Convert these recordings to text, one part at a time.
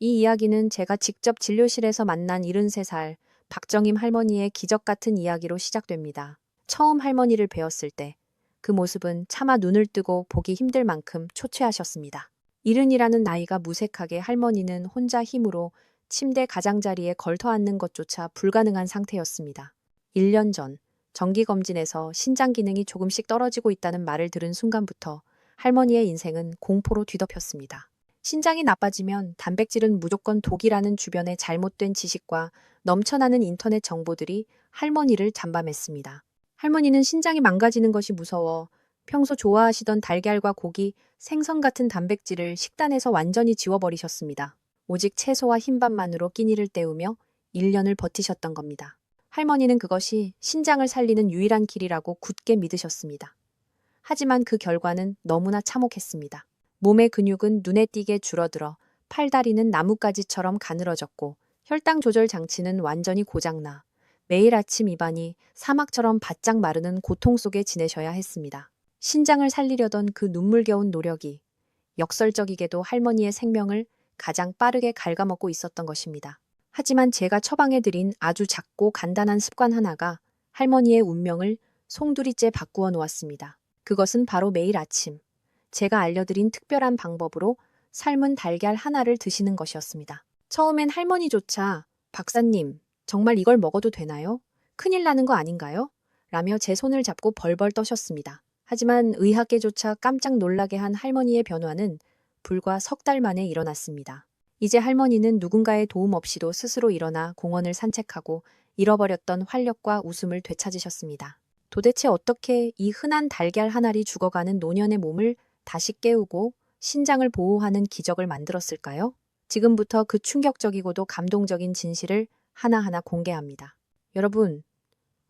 이 이야기는 제가 직접 진료실에서 만난 73살 박정임 할머니의 기적 같은 이야기로 시작됩니다. 처음 할머니를 뵈었을 때 그 모습은 차마 눈을 뜨고 보기 힘들 만큼 초췌하셨습니다. 70이라는 나이가 무색하게 할머니는 혼자 힘으로 침대 가장자리에 걸터 앉는 것조차 불가능한 상태였습니다. 1년 전 정기검진에서 신장 기능이 조금씩 떨어지고 있다는 말을 들은 순간부터 할머니의 인생은 공포로 뒤덮였습니다. 신장이 나빠지면 단백질은 무조건 독이라는 주변의 잘못된 지식과 넘쳐나는 인터넷 정보들이 할머니를 잠밤했습니다. 할머니는 신장이 망가지는 것이 무서워 평소 좋아하시던 달걀과 고기, 생선 같은 단백질을 식단에서 완전히 지워버리셨습니다. 오직 채소와 흰밥만으로 끼니를 때우며 1년을 버티셨던 겁니다. 할머니는 그것이 신장을 살리는 유일한 길이라고 굳게 믿으셨습니다. 하지만 그 결과는 너무나 참혹했습니다. 몸의 근육은 눈에 띄게 줄어들어 팔다리는 나뭇가지처럼 가늘어졌고 혈당 조절 장치는 완전히 고장나 매일 아침 입안이 사막처럼 바짝 마르는 고통 속에 지내셔야 했습니다. 신장을 살리려던 그 눈물겨운 노력이 역설적이게도 할머니의 생명을 가장 빠르게 갉아먹고 있었던 것입니다. 하지만 제가 처방해드린 아주 작고 간단한 습관 하나가 할머니의 운명을 송두리째 바꾸어 놓았습니다. 그것은 바로 매일 아침 제가 알려드린 특별한 방법으로 삶은 달걀 하나를 드시는 것이었습니다. 처음엔 할머니조차 박사님, 정말 이걸 먹어도 되나요? 큰일 나는 거 아닌가요? 라며 제 손을 잡고 벌벌 떠셨습니다. 하지만 의학계조차 깜짝 놀라게 한 할머니의 변화는 불과 석 달 만에 일어났습니다. 이제 할머니는 누군가의 도움 없이도 스스로 일어나 공원을 산책하고 잃어버렸던 활력과 웃음을 되찾으셨습니다. 도대체 어떻게 이 흔한 달걀 한 알이 죽어가는 노년의 몸을 다시 깨우고 신장을 보호하는 기적을 만들었을까요? 지금부터 그 충격적이고도 감동적인 진실을 하나하나 공개합니다. 여러분,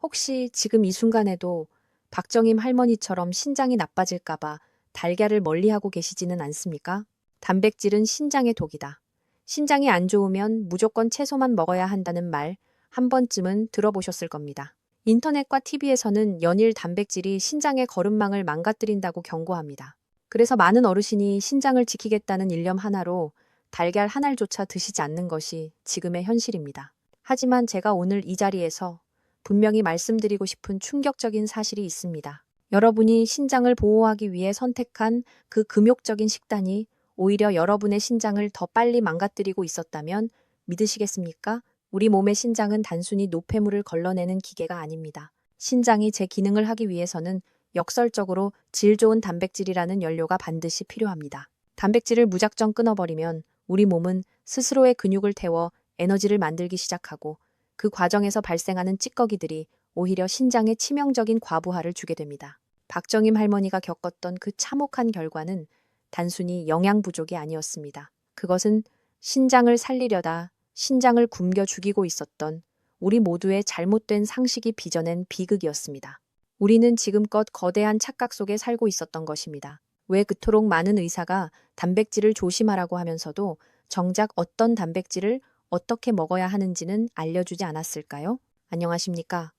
혹시 지금 이 순간에도 박정임 할머니처럼 신장이 나빠질까봐 달걀을 멀리하고 계시지는 않습니까? 단백질은 신장의 독이다. 신장이 안 좋으면 무조건 채소만 먹어야 한다는 말 한 번쯤은 들어보셨을 겁니다. 인터넷과 TV에서는 연일 단백질이 신장의 거름망을 망가뜨린다고 경고합니다. 그래서 많은 어르신이 신장을 지키겠다는 일념 하나로 달걀 한 알조차 드시지 않는 것이 지금의 현실입니다. 하지만 제가 오늘 이 자리에서 분명히 말씀드리고 싶은 충격적인 사실이 있습니다. 여러분이 신장을 보호하기 위해 선택한 그 금욕적인 식단이 오히려 여러분의 신장을 더 빨리 망가뜨리고 있었다면 믿으시겠습니까? 우리 몸의 신장은 단순히 노폐물을 걸러내는 기계가 아닙니다. 신장이 제 기능을 하기 위해서는 역설적으로 질 좋은 단백질이라는 연료가 반드시 필요합니다. 단백질을 무작정 끊어버리면 우리 몸은 스스로의 근육을 태워 에너지를 만들기 시작하고 그 과정에서 발생하는 찌꺼기들이 오히려 신장에 치명적인 과부하를 주게 됩니다. 박정임 할머니가 겪었던 그 참혹한 결과는 단순히 영양 부족이 아니었습니다. 그것은 신장을 살리려다 신장을 굶겨 죽이고 있었던 우리 모두의 잘못된 상식이 빚어낸 비극이었습니다. 우리는 지금껏 거대한 착각 속에 살고 있었던 것입니다. 왜 그토록 많은 의사가 단백질을 조심하라고 하면서도 정작 어떤 단백질을 어떻게 먹어야 하는지는 알려주지 않았을까요? 안녕하십니까?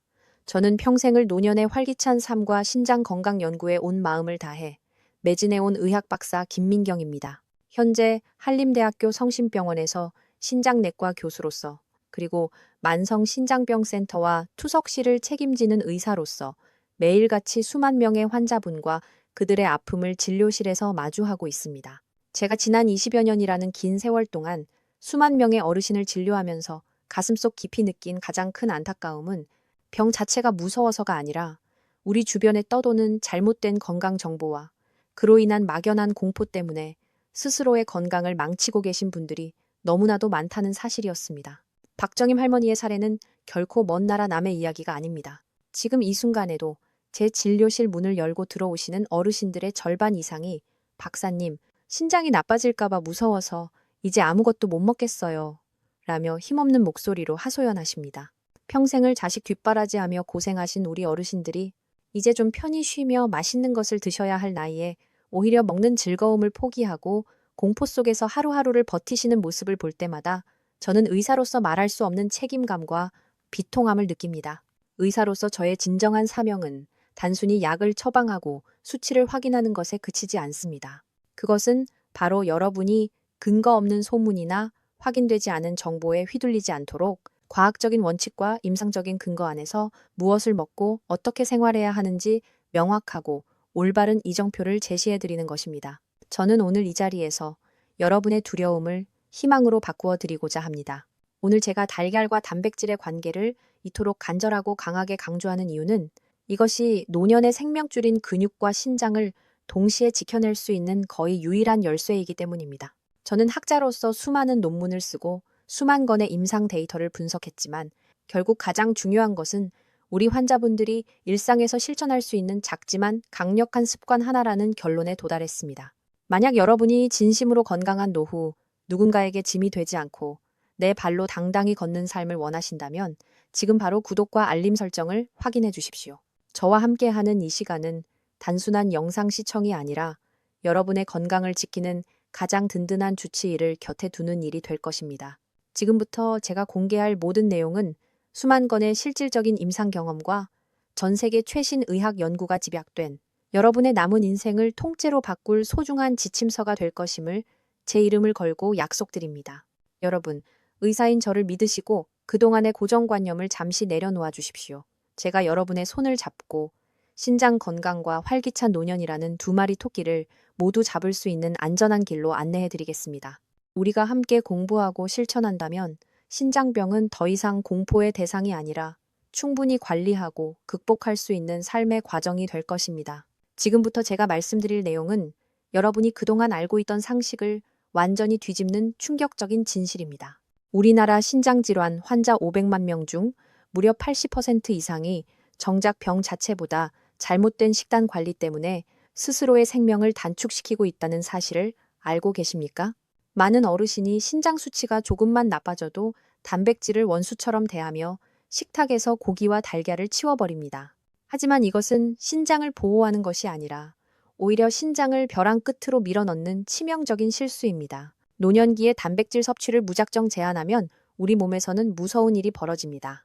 저는 평생을 노년의 활기찬 삶과 신장 건강 연구에 온 마음을 다해 매진해온 의학 박사 김민경입니다. 현재 한림대학교 성심병원에서 신장내과 교수로서 그리고 만성신장병센터와 투석실을 책임지는 의사로서 매일같이 수만 명의 환자분과 그들의 아픔을 진료실에서 마주하고 있습니다. 제가 지난 20여 년이라는 긴 세월 동안 수만 명의 어르신을 진료하면서 가슴속 깊이 느낀 가장 큰 안타까움은 병 자체가 무서워서가 아니라 우리 주변에 떠도는 잘못된 건강 정보와 그로 인한 막연한 공포 때문에 스스로의 건강을 망치고 계신 분들이 너무나도 많다는 사실이었습니다. 박정임 할머니의 사례는 결코 먼 나라 남의 이야기가 아닙니다. 지금 이 순간에도 제 진료실 문을 열고 들어오시는 어르신들의 절반 이상이 박사님, 신장이 나빠질까봐 무서워서 이제 아무것도 못 먹겠어요. 라며 힘없는 목소리로 하소연하십니다. 평생을 자식 뒷바라지하며 고생하신 우리 어르신들이 이제 좀 편히 쉬며 맛있는 것을 드셔야 할 나이에 오히려 먹는 즐거움을 포기하고 공포 속에서 하루하루를 버티시는 모습을 볼 때마다 저는 의사로서 말할 수 없는 책임감과 비통함을 느낍니다. 의사로서 저의 진정한 사명은 단순히 약을 처방하고 수치를 확인하는 것에 그치지 않습니다. 그것은 바로 여러분이 근거 없는 소문이나 확인되지 않은 정보에 휘둘리지 않도록 과학적인 원칙과 임상적인 근거 안에서 무엇을 먹고 어떻게 생활해야 하는지 명확하고 올바른 이정표를 제시해 드리는 것입니다. 저는 오늘 이 자리에서 여러분의 두려움을 희망으로 바꾸어 드리고자 합니다. 오늘 제가 달걀과 단백질의 관계를 이토록 간절하고 강하게 강조하는 이유는 이것이 노년의 생명줄인 근육과 신장을 동시에 지켜낼 수 있는 거의 유일한 열쇠이기 때문입니다. 저는 학자로서 수많은 논문을 쓰고 수만 건의 임상 데이터를 분석했지만 결국 가장 중요한 것은 우리 환자분들이 일상에서 실천할 수 있는 작지만 강력한 습관 하나라는 결론에 도달했습니다. 만약 여러분이 진심으로 건강한 노후, 누군가에게 짐이 되지 않고 내 발로 당당히 걷는 삶을 원하신다면 지금 바로 구독과 알림 설정을 확인해 주십시오. 저와 함께하는 이 시간은 단순한 영상 시청이 아니라 여러분의 건강을 지키는 가장 든든한 주치의를 곁에 두는 일이 될 것입니다. 지금부터 제가 공개할 모든 내용은 수만 건의 실질적인 임상 경험과 전 세계 최신 의학 연구가 집약된 여러분의 남은 인생을 통째로 바꿀 소중한 지침서가 될 것임을 제 이름을 걸고 약속드립니다. 여러분, 의사인 저를 믿으시고 그동안의 고정관념을 잠시 내려놓아 주십시오. 제가 여러분의 손을 잡고 신장 건강과 활기찬 노년이라는 두 마리 토끼를 모두 잡을 수 있는 안전한 길로 안내해 드리겠습니다. 우리가 함께 공부하고 실천한다면 신장병은 더 이상 공포의 대상이 아니라 충분히 관리하고 극복할 수 있는 삶의 과정이 될 것입니다. 지금부터 제가 말씀드릴 내용은 여러분이 그동안 알고 있던 상식을 완전히 뒤집는 충격적인 진실입니다. 우리나라 신장질환 환자 500만 명 중 무려 80% 이상이 정작 병 자체보다 잘못된 식단 관리 때문에 스스로의 생명을 단축시키고 있다는 사실을 알고 계십니까? 많은 어르신이 신장 수치가 조금만 나빠져도 단백질을 원수처럼 대하며 식탁에서 고기와 달걀을 치워버립니다. 하지만 이것은 신장을 보호하는 것이 아니라 오히려 신장을 벼랑 끝으로 밀어넣는 치명적인 실수입니다. 노년기에 단백질 섭취를 무작정 제한하면 우리 몸에서는 무서운 일이 벌어집니다.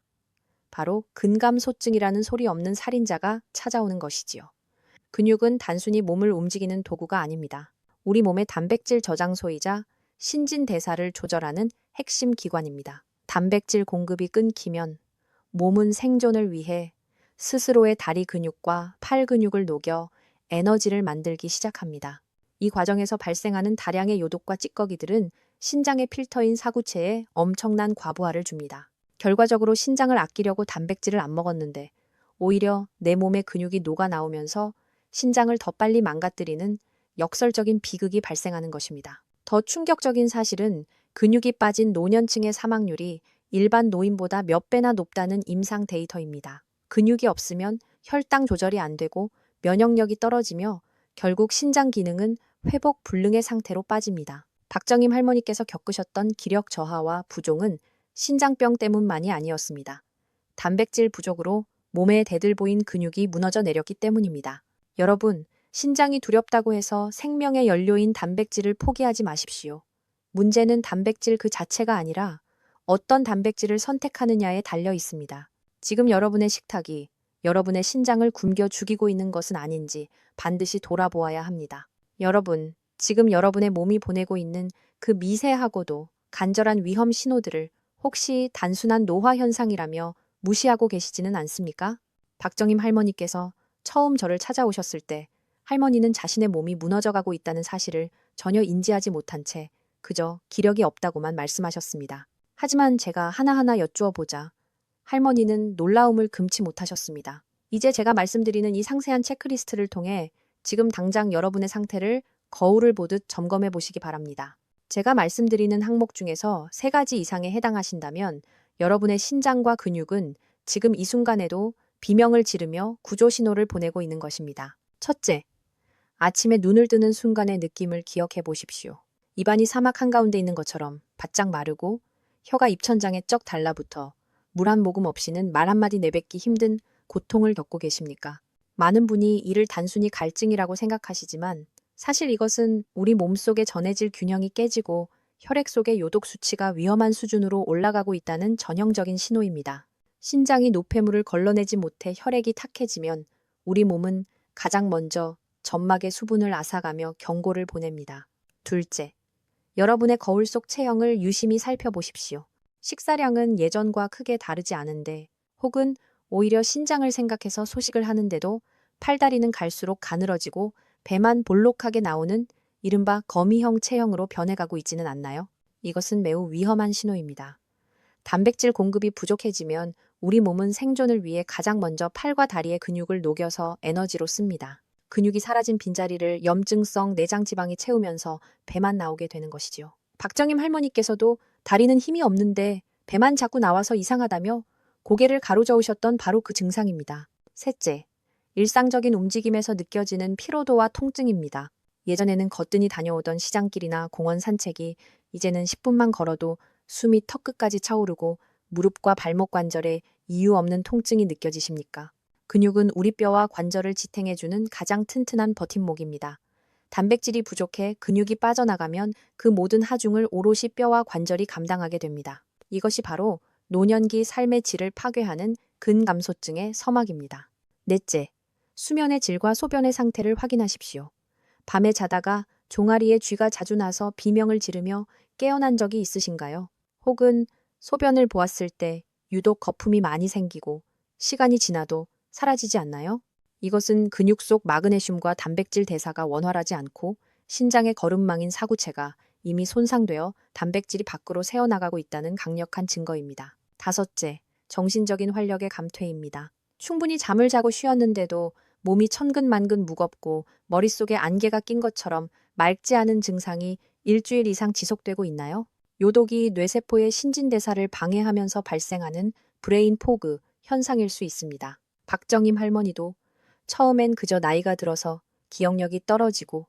바로 근감소증이라는 소리 없는 살인자가 찾아오는 것이지요. 근육은 단순히 몸을 움직이는 도구가 아닙니다. 우리 몸의 단백질 저장소이자 신진대사를 조절하는 핵심 기관입니다. 단백질 공급이 끊기면 몸은 생존을 위해 스스로의 다리 근육과 팔 근육을 녹여 에너지를 만들기 시작합니다. 이 과정에서 발생하는 다량의 요독과 찌꺼기들은 신장의 필터인 사구체에 엄청난 과부하를 줍니다. 결과적으로 신장을 아끼려고 단백질을 안 먹었는데 오히려 내 몸의 근육이 녹아 나오면서 신장을 더 빨리 망가뜨리는 역설적인 비극이 발생하는 것입니다. 더 충격적인 사실은 근육이 빠진 노년층의 사망률이 일반 노인보다 몇 배나 높다는 임상 데이터입니다. 근육이 없으면 혈당 조절이 안 되고 면역력이 떨어지며 결국 신장 기능은 회복 불능의 상태로 빠집니다. 박정임 할머니께서 겪으셨던 기력 저하와 부종은 신장병 때문만이 아니었습니다. 단백질 부족으로 몸에 대들보인 근육이 무너져 내렸기 때문입니다. 여러분, 신장이 두렵다고 해서 생명의 연료인 단백질을 포기하지 마십시오. 문제는 단백질 그 자체가 아니라 어떤 단백질을 선택하느냐에 달려 있습니다. 지금 여러분의 식탁이 여러분의 신장을 굶겨 죽이고 있는 것은 아닌지 반드시 돌아보아야 합니다. 여러분, 지금 여러분의 몸이 보내고 있는 그 미세하고도 간절한 위험 신호들을 혹시 단순한 노화 현상이라며 무시하고 계시지는 않습니까? 박정임 할머니께서 처음 저를 찾아오셨을 때 할머니는 자신의 몸이 무너져가고 있다는 사실을 전혀 인지하지 못한 채 그저 기력이 없다고만 말씀하셨습니다. 하지만 제가 하나하나 여쭈어 보자 할머니는 놀라움을 금치 못하셨습니다. 이제 제가 말씀드리는 이 상세한 체크리스트를 통해 지금 당장 여러분의 상태를 거울을 보듯 점검해 보시기 바랍니다. 제가 말씀드리는 항목 중에서 3가지 이상에 해당하신다면 여러분의 신장과 근육은 지금 이 순간에도 비명을 지르며 구조 신호를 보내고 있는 것입니다. 첫째, 아침에 눈을 뜨는 순간의 느낌을 기억해 보십시오. 입안이 사막 한가운데 있는 것처럼 바짝 마르고 혀가 입천장에 쩍 달라붙어 물 한 모금 없이는 말 한마디 내뱉기 힘든 고통을 겪고 계십니까? 많은 분이 이를 단순히 갈증이라고 생각하시지만 사실 이것은 우리 몸속의 전해질 균형이 깨지고 혈액 속의 요독 수치가 위험한 수준으로 올라가고 있다는 전형적인 신호입니다. 신장이 노폐물을 걸러내지 못해 혈액이 탁해지면 우리 몸은 가장 먼저 점막의 수분을 앗아가며 경고를 보냅니다. 둘째, 여러분의 거울 속 체형을 유심히 살펴보십시오. 식사량은 예전과 크게 다르지 않은데, 혹은 오히려 신장을 생각해서 소식을 하는데도 팔다리는 갈수록 가늘어지고 배만 볼록하게 나오는 이른바 거미형 체형으로 변해가고 있지는 않나요? 이것은 매우 위험한 신호입니다. 단백질 공급이 부족해지면 우리 몸은 생존을 위해 가장 먼저 팔과 다리의 근육을 녹여서 에너지로 씁니다. 근육이 사라진 빈자리를 염증성 내장 지방이 채우면서 배만 나오게 되는 것이지요. 박정임 할머니께서도 다리는 힘이 없는데 배만 자꾸 나와서 이상하다며 고개를 가로저으셨던 바로 그 증상입니다. 셋째, 일상적인 움직임에서 느껴지는 피로도와 통증입니다. 예전에는 거뜬히 다녀오던 시장길이나 공원 산책이 이제는 10분만 걸어도 숨이 턱끝까지 차오르고 무릎과 발목 관절에 이유 없는 통증이 느껴지십니까? 근육은 우리 뼈와 관절을 지탱해주는 가장 튼튼한 버팀목입니다. 단백질이 부족해 근육이 빠져나가면 그 모든 하중을 오롯이 뼈와 관절이 감당하게 됩니다. 이것이 바로 노년기 삶의 질을 파괴하는 근감소증의 서막입니다. 넷째, 수면의 질과 소변의 상태를 확인하십시오. 밤에 자다가 종아리에 쥐가 자주 나서 비명을 지르며 깨어난 적이 있으신가요? 혹은 소변을 보았을 때 유독 거품이 많이 생기고 시간이 지나도 사라지지 않나요? 이것은 근육 속 마그네슘과 단백질 대사가 원활하지 않고 신장의 거름망인 사구체가 이미 손상되어 단백질이 밖으로 새어나가고 있다는 강력한 증거입니다. 다섯째, 정신적인 활력의 감퇴입니다. 충분히 잠을 자고 쉬었는데도 몸이 천근만근 무겁고 머릿속에 안개가 낀 것처럼 맑지 않은 증상이 일주일 이상 지속되고 있나요? 요독이 뇌세포의 신진대사를 방해하면서 발생하는 브레인 포그 현상일 수 있습니다. 박정임 할머니도 처음엔 그저 나이가 들어서 기억력이 떨어지고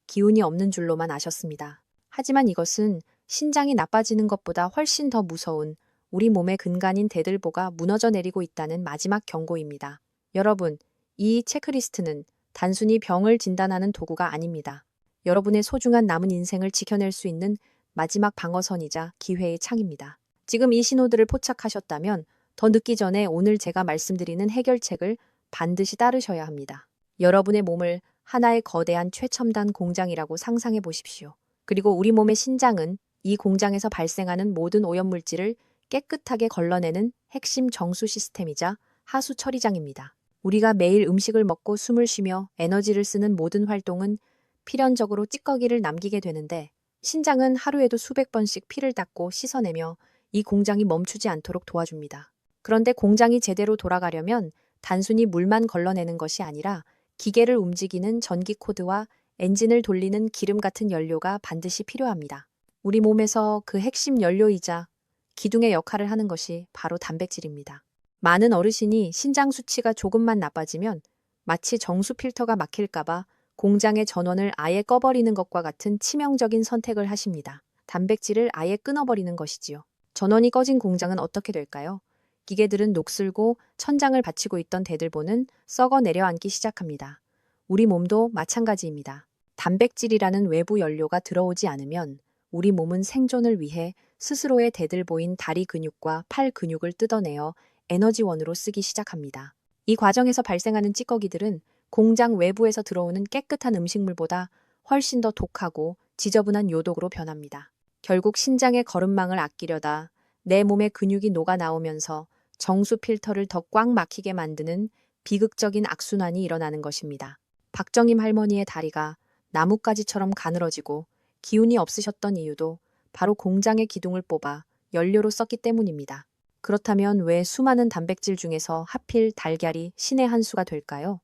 기운이 없는 줄로만 아셨습니다. 하지만 이것은 신장이 나빠지는 것보다 훨씬 더 무서운 우리 몸의 근간인 대들보가 무너져 내리고 있다는 마지막 경고입니다. 여러분, 이 체크리스트는 단순히 병을 진단하는 도구가 아닙니다. 여러분의 소중한 남은 인생을 지켜낼 수 있는 마지막 방어선이자 기회의 창입니다. 지금 이 신호들을 포착하셨다면 더 늦기 전에 오늘 제가 말씀드리는 해결책을 반드시 따르셔야 합니다. 여러분의 몸을 하나의 거대한 최첨단 공장이라고 상상해 보십시오. 그리고 우리 몸의 신장은 이 공장에서 발생하는 모든 오염물질을 깨끗하게 걸러내는 핵심 정수 시스템이자 하수 처리장입니다. 우리가 매일 음식을 먹고 숨을 쉬며 에너지를 쓰는 모든 활동은 필연적으로 찌꺼기를 남기게 되는데 신장은 하루에도 수백 번씩 피를 닦고 씻어내며 이 공장이 멈추지 않도록 도와줍니다. 그런데 공장이 제대로 돌아가려면 단순히 물만 걸러내는 것이 아니라 기계를 움직이는 전기 코드와 엔진을 돌리는 기름 같은 연료가 반드시 필요합니다. 우리 몸에서 그 핵심 연료이자 기둥의 역할을 하는 것이 바로 단백질입니다. 많은 어르신이 신장 수치가 조금만 나빠지면 마치 정수 필터가 막힐까봐 공장의 전원을 아예 꺼버리는 것과 같은 치명적인 선택을 하십니다. 단백질을 아예 끊어버리는 것이지요. 전원이 꺼진 공장은 어떻게 될까요? 기계들은 녹슬고 천장을 받치고 있던 대들보는 썩어 내려앉기 시작합니다. 우리 몸도 마찬가지입니다. 단백질이라는 외부 연료가 들어오지 않으면 우리 몸은 생존을 위해 스스로의 대들보인 다리 근육과 팔 근육을 뜯어내어 에너지원으로 쓰기 시작합니다. 이 과정에서 발생하는 찌꺼기들은 공장 외부에서 들어오는 깨끗한 음식물보다 훨씬 더 독하고 지저분한 요독으로 변합니다. 결국 신장의 거름망을 아끼려다 내 몸의 근육이 녹아 나오면서 정수 필터를 더 꽉 막히게 만드는 비극적인 악순환이 일어나는 것입니다. 박정임 할머니의 다리가 나뭇가지처럼 가늘어지고 기운이 없으셨던 이유도 바로 공장의 기둥을 뽑아 연료로 썼기 때문입니다. 그렇다면 왜 수많은 단백질 중에서 하필 달걀이 신의 한 수가 될까요?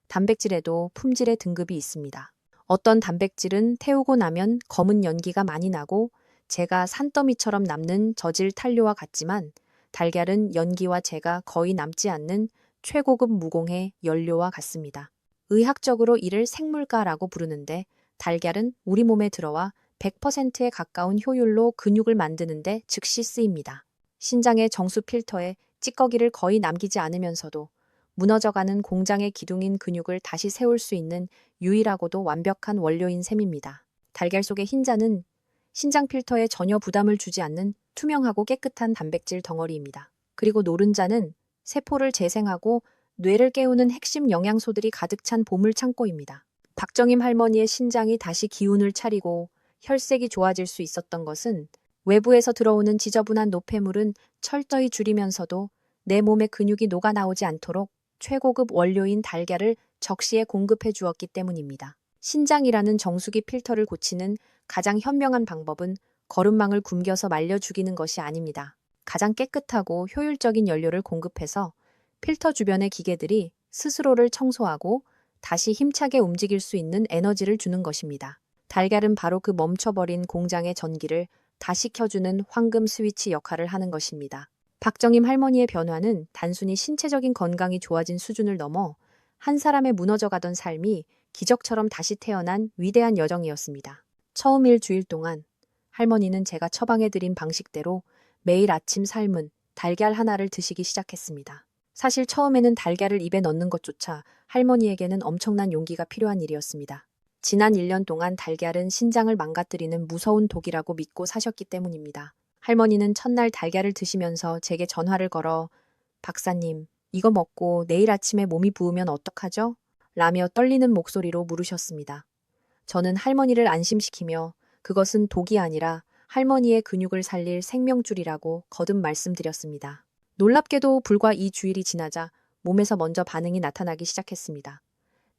단백질에도 품질의 등급이 있습니다. 어떤 단백질은 태우고 나면 검은 연기가 많이 나고 재가 산더미처럼 남는 저질 탄료와 같지만 달걀은 연기와 재가 거의 남지 않는 최고급 무공해 연료와 같습니다. 의학적으로 이를 생물가라고 부르는데 달걀은 우리 몸에 들어와 100%에 가까운 효율로 근육을 만드는데 즉시 쓰입니다. 신장의 정수 필터에 찌꺼기를 거의 남기지 않으면서도 무너져가는 공장의 기둥인 근육을 다시 세울 수 있는 유일하고도 완벽한 원료인 셈입니다. 달걀 속의 흰자는 신장 필터에 전혀 부담을 주지 않는 투명하고 깨끗한 단백질 덩어리입니다. 그리고 노른자는 세포를 재생하고 뇌를 깨우는 핵심 영양소들이 가득 찬 보물 창고입니다. 박정임 할머니의 신장이 다시 기운을 차리고 혈색이 좋아질 수 있었던 것은 외부에서 들어오는 지저분한 노폐물은 철저히 줄이면서도 내 몸의 근육이 녹아나오지 않도록 최고급 원료인 달걀을 적시에 공급해 주었기 때문입니다. 신장이라는 정수기 필터를 고치는 가장 현명한 방법은 거름망을 굶겨서 말려 죽이는 것이 아닙니다. 가장 깨끗하고 효율적인 연료를 공급해서 필터 주변의 기계들이 스스로를 청소하고 다시 힘차게 움직일 수 있는 에너지를 주는 것입니다. 달걀은 바로 그 멈춰버린 공장의 전기를 다시 켜주는 황금 스위치 역할을 하는 것입니다. 박정임 할머니의 변화는 단순히 신체적인 건강이 좋아진 수준을 넘어 한 사람의 무너져가던 삶이 기적처럼 다시 태어난 위대한 여정이었습니다. 처음 일주일 동안 할머니는 제가 처방해드린 방식대로 매일 아침 삶은 달걀 하나를 드시기 시작했습니다. 사실 처음에는 달걀을 입에 넣는 것조차 할머니에게는 엄청난 용기가 필요한 일이었습니다. 지난 1년 동안 달걀은 신장을 망가뜨리는 무서운 독이라고 믿고 사셨기 때문입니다. 할머니는 첫날 달걀을 드시면서 제게 전화를 걸어 박사님, 이거 먹고 내일 아침에 몸이 부으면 어떡하죠? 라며 떨리는 목소리로 물으셨습니다. 저는 할머니를 안심시키며 그것은 독이 아니라 할머니의 근육을 살릴 생명줄이라고 거듭 말씀드렸습니다. 놀랍게도 불과 2주일이 지나자 몸에서 먼저 반응이 나타나기 시작했습니다.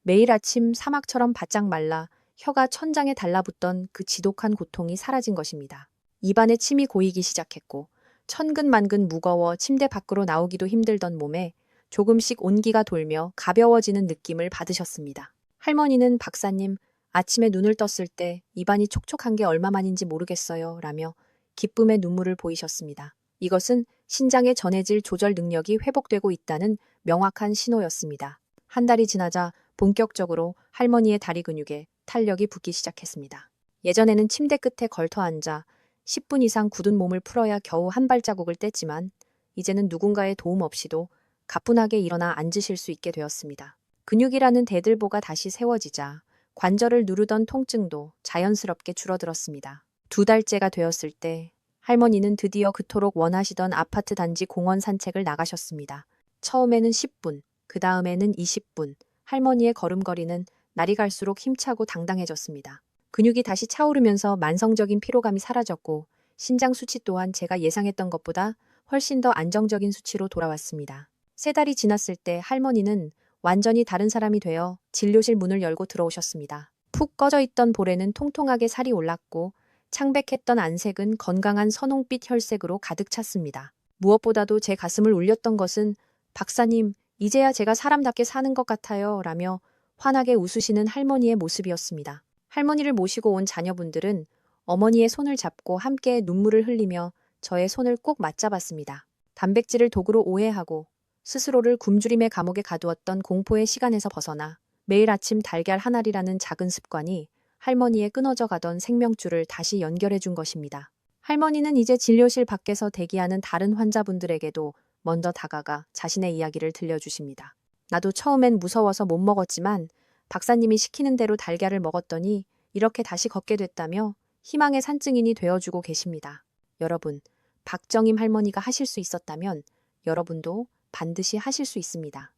매일 아침 사막처럼 바짝 말라 혀가 천장에 달라붙던 그 지독한 고통이 사라진 것입니다. 입안에 침이 고이기 시작했고 천근만근 무거워 침대 밖으로 나오기도 힘들던 몸에 조금씩 온기가 돌며 가벼워지는 느낌을 받으셨습니다. 할머니는 박사님, 아침에 눈을 떴을 때 입안이 촉촉한 게 얼마만인지 모르겠어요 라며 기쁨의 눈물을 보이셨습니다. 이것은 신장의 전해질 조절 능력이 회복되고 있다는 명확한 신호였습니다. 한 달이 지나자 본격적으로 할머니의 다리 근육에 탄력이 붙기 시작했습니다. 예전에는 침대 끝에 걸터 앉아 10분 이상 굳은 몸을 풀어야 겨우 한 발자국을 뗐지만 이제는 누군가의 도움 없이도 가뿐하게 일어나 앉으실 수 있게 되었습니다. 근육이라는 대들보가 다시 세워지자 관절을 누르던 통증도 자연스럽게 줄어들었습니다. 2달째가 되었을 때 할머니는 드디어 그토록 원하시던 아파트 단지 공원 산책을 나가셨습니다. 처음에는 10분, 그 다음에는 20분, 할머니의 걸음걸이는 날이 갈수록 힘차고 당당해졌습니다. 근육이 다시 차오르면서 만성적인 피로감이 사라졌고 신장 수치 또한 제가 예상했던 것보다 훨씬 더 안정적인 수치로 돌아왔습니다. 3달이 지났을 때 할머니는 완전히 다른 사람이 되어 진료실 문을 열고 들어오셨습니다. 푹 꺼져 있던 볼에는 통통하게 살이 올랐고 창백했던 안색은 건강한 선홍빛 혈색으로 가득 찼습니다. 무엇보다도 제 가슴을 울렸던 것은 박사님, 이제야 제가 사람답게 사는 것 같아요 라며 환하게 웃으시는 할머니의 모습이었습니다. 할머니를 모시고 온 자녀분들은 어머니의 손을 잡고 함께 눈물을 흘리며 저의 손을 꼭 맞잡았습니다. 단백질을 도구로 오해하고 스스로를 굶주림의 감옥에 가두었던 공포의 시간에서 벗어나 매일 아침 달걀 한 알이라는 작은 습관이 할머니의 끊어져 가던 생명줄을 다시 연결해 준 것입니다. 할머니는 이제 진료실 밖에서 대기하는 다른 환자분들에게도 먼저 다가가 자신의 이야기를 들려주십니다. 나도 처음엔 무서워서 못 먹었지만 박사님이 시키는 대로 달걀을 먹었더니 이렇게 다시 걷게 됐다며 희망의 산증인이 되어주고 계십니다. 여러분, 박정임 할머니가 하실 수 있었다면 여러분도 반드시 하실 수 있습니다.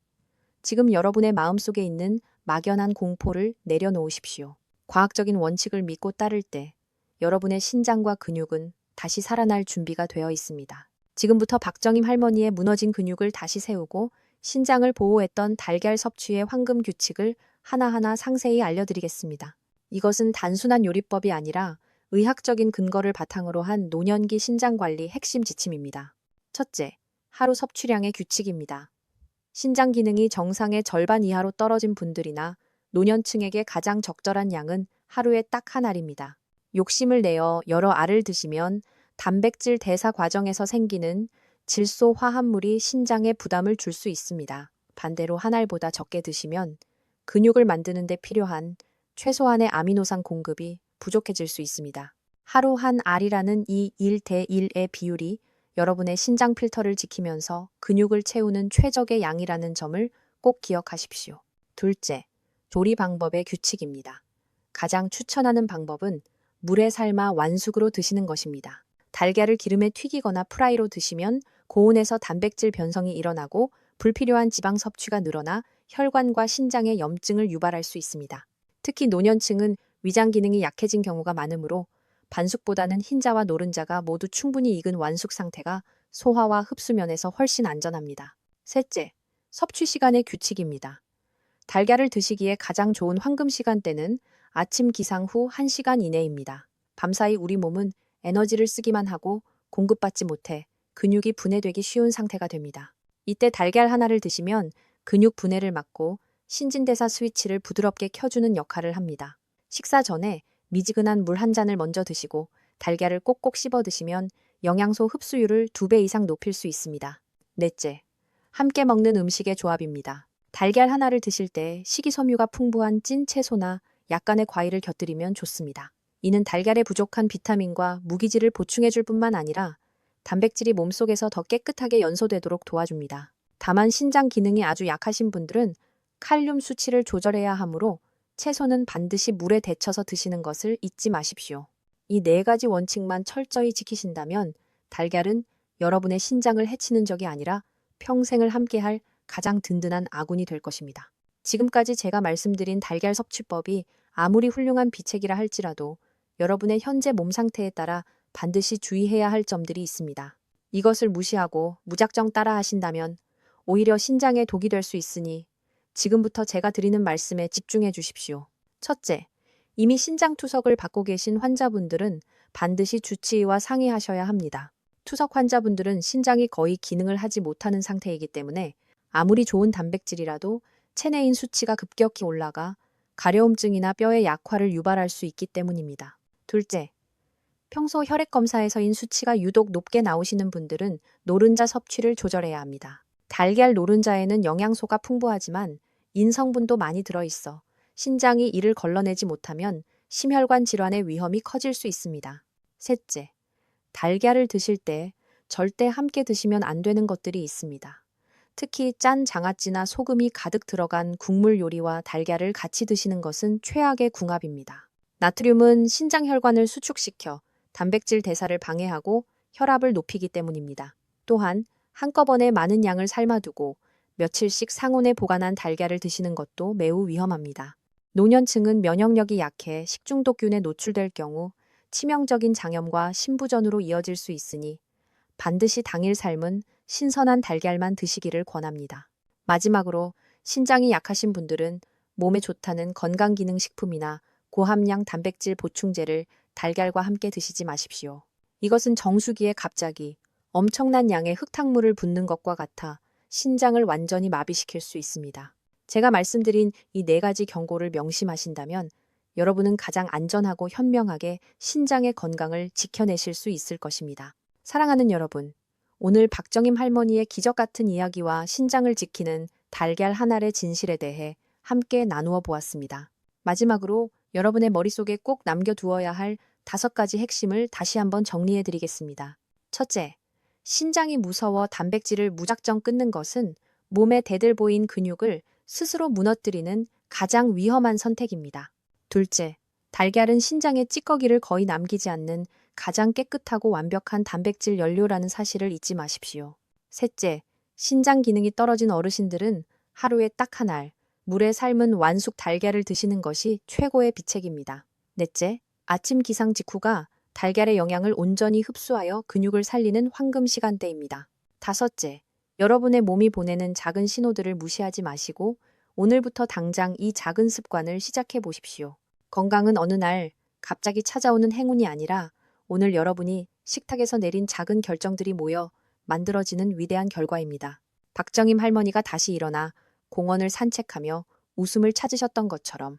지금 여러분의 마음속에 있는 막연한 공포를 내려놓으십시오. 과학적인 원칙을 믿고 따를 때 여러분의 신장과 근육은 다시 살아날 준비가 되어 있습니다. 지금부터 박정임 할머니의 무너진 근육을 다시 세우고 신장을 보호했던 달걀 섭취의 황금 규칙을 하나하나 상세히 알려드리겠습니다. 이것은 단순한 요리법이 아니라 의학적인 근거를 바탕으로 한 노년기 신장관리 핵심 지침입니다. 첫째, 하루 섭취량의 규칙입니다. 신장 기능이 정상의 절반 이하로 떨어진 분들이나 노년층에게 가장 적절한 양은 하루에 딱 한 알입니다. 욕심을 내어 여러 알을 드시면 단백질 대사 과정에서 생기는 질소 화합물이 신장에 부담을 줄 수 있습니다. 반대로 한 알보다 적게 드시면 근육을 만드는 데 필요한 최소한의 아미노산 공급이 부족해질 수 있습니다. 하루 한 알이라는 이 1대1의 비율이 여러분의 신장 필터를 지키면서 근육을 채우는 최적의 양이라는 점을 꼭 기억하십시오. 둘째, 조리 방법의 규칙입니다. 가장 추천하는 방법은 물에 삶아 완숙으로 드시는 것입니다. 달걀을 기름에 튀기거나 프라이로 드시면 고온에서 단백질 변성이 일어나고 불필요한 지방 섭취가 늘어나 혈관과 신장의 염증을 유발할 수 있습니다. 특히 노년층은 위장 기능이 약해진 경우가 많으므로 반숙보다는 흰자와 노른자가 모두 충분히 익은 완숙 상태가 소화와 흡수 면에서 훨씬 안전합니다. 셋째, 섭취 시간의 규칙입니다. 달걀을 드시기에 가장 좋은 황금 시간대는 아침 기상 후 1시간 이내입니다. 밤사이 우리 몸은 에너지를 쓰기만 하고 공급받지 못해 근육이 분해되기 쉬운 상태가 됩니다. 이때 달걀 하나를 드시면 근육 분해를 막고 신진대사 스위치를 부드럽게 켜주는 역할을 합니다. 식사 전에 미지근한 물 한 잔을 먼저 드시고 달걀을 꼭꼭 씹어 드시면 영양소 흡수율을 2배 이상 높일 수 있습니다. 넷째, 함께 먹는 음식의 조합입니다. 달걀 하나를 드실 때 식이섬유가 풍부한 찐 채소나 약간의 과일을 곁들이면 좋습니다. 이는 달걀에 부족한 비타민과 무기질을 보충해줄 뿐만 아니라 단백질이 몸속에서 더 깨끗하게 연소되도록 도와줍니다. 다만 신장 기능이 아주 약하신 분들은 칼륨 수치를 조절해야 하므로 채소는 반드시 물에 데쳐서 드시는 것을 잊지 마십시오. 이 4가지 원칙만 철저히 지키신다면 달걀은 여러분의 신장을 해치는 적이 아니라 평생을 함께할 가장 든든한 아군이 될 것입니다. 지금까지 제가 말씀드린 달걀 섭취법이 아무리 훌륭한 비책이라 할지라도 여러분의 현재 몸 상태에 따라 반드시 주의해야 할 점들이 있습니다. 이것을 무시하고 무작정 따라 하신다면 오히려 신장에 독이 될 수 있으니 지금부터 제가 드리는 말씀에 집중해 주십시오. 첫째, 이미 신장 투석을 받고 계신 환자분들은 반드시 주치의와 상의하셔야 합니다. 투석 환자분들은 신장이 거의 기능을 하지 못하는 상태이기 때문에 아무리 좋은 단백질이라도 체내인 수치가 급격히 올라가 가려움증이나 뼈의 약화를 유발할 수 있기 때문입니다. 둘째, 평소 혈액 검사에서인 수치가 유독 높게 나오시는 분들은 노른자 섭취를 조절해야 합니다. 달걀 노른자에는 영양소가 풍부하지만 인성분도 많이 들어있어 신장이 이를 걸러내지 못하면 심혈관 질환의 위험이 커질 수 있습니다. 셋째, 달걀을 드실 때 절대 함께 드시면 안 되는 것들이 있습니다. 특히 짠 장아찌나 소금이 가득 들어간 국물 요리와 달걀을 같이 드시는 것은 최악의 궁합입니다. 나트륨은 신장 혈관을 수축시켜 단백질 대사를 방해하고 혈압을 높이기 때문입니다. 또한 한꺼번에 많은 양을 삶아두고 며칠씩 상온에 보관한 달걀을 드시는 것도 매우 위험합니다. 노년층은 면역력이 약해 식중독균에 노출될 경우 치명적인 장염과 신부전으로 이어질 수 있으니 반드시 당일 삶은 신선한 달걀만 드시기를 권합니다. 마지막으로 신장이 약하신 분들은 몸에 좋다는 건강기능식품이나 고함량 단백질 보충제를 달걀과 함께 드시지 마십시오. 이것은 정수기에 갑자기 엄청난 양의 흙탕물을 붓는 것과 같아 신장을 완전히 마비시킬 수 있습니다. 제가 말씀드린 이 4가지 경고를 명심하신다면 여러분은 가장 안전하고 현명하게 신장의 건강을 지켜내실 수 있을 것입니다. 사랑하는 여러분, 오늘 박정임 할머니의 기적 같은 이야기와 신장을 지키는 달걀 한 알의 진실에 대해 함께 나누어 보았습니다. 마지막으로 여러분의 머릿속에 꼭 남겨두어야 할 5가지 핵심을 다시 한번 정리해 드리겠습니다. 첫째, 신장이 무서워 단백질을 무작정 끊는 것은 몸에 대들보인 근육을 스스로 무너뜨리는 가장 위험한 선택입니다. 둘째, 달걀은 신장의 찌꺼기를 거의 남기지 않는 가장 깨끗하고 완벽한 단백질 연료라는 사실을 잊지 마십시오. 셋째, 신장 기능이 떨어진 어르신들은 하루에 딱 한 알, 물에 삶은 완숙 달걀을 드시는 것이 최고의 비책입니다. 넷째, 아침 기상 직후가 달걀의 영양을 온전히 흡수하여 근육을 살리는 황금 시간대입니다. 다섯째, 여러분의 몸이 보내는 작은 신호들을 무시하지 마시고 오늘부터 당장 이 작은 습관을 시작해 보십시오. 건강은 어느 날 갑자기 찾아오는 행운이 아니라 오늘 여러분이 식탁에서 내린 작은 결정들이 모여 만들어지는 위대한 결과입니다. 박정임 할머니가 다시 일어나 공원을 산책하며 웃음을 찾으셨던 것처럼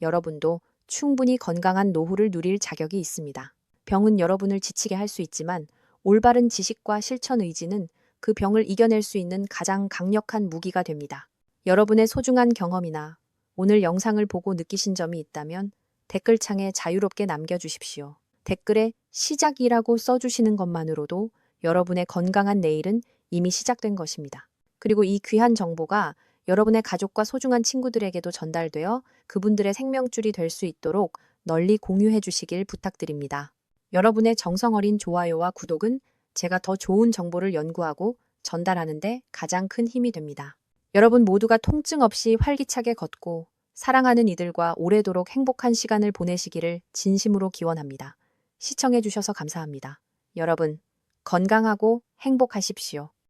여러분도 충분히 건강한 노후를 누릴 자격이 있습니다. 병은 여러분을 지치게 할 수 있지만 올바른 지식과 실천 의지는 그 병을 이겨낼 수 있는 가장 강력한 무기가 됩니다. 여러분의 소중한 경험이나 오늘 영상을 보고 느끼신 점이 있다면 댓글창에 자유롭게 남겨주십시오. 댓글에 시작이라고 써주시는 것만으로도 여러분의 건강한 내일은 이미 시작된 것입니다. 그리고 이 귀한 정보가 여러분의 가족과 소중한 친구들에게도 전달되어 그분들의 생명줄이 될 수 있도록 널리 공유해 주시길 부탁드립니다. 여러분의 정성 어린 좋아요와 구독은 제가 더 좋은 정보를 연구하고 전달하는 데 가장 큰 힘이 됩니다. 여러분 모두가 통증 없이 활기차게 걷고 사랑하는 이들과 오래도록 행복한 시간을 보내시기를 진심으로 기원합니다. 시청해주셔서 감사합니다. 여러분, 건강하고 행복하십시오.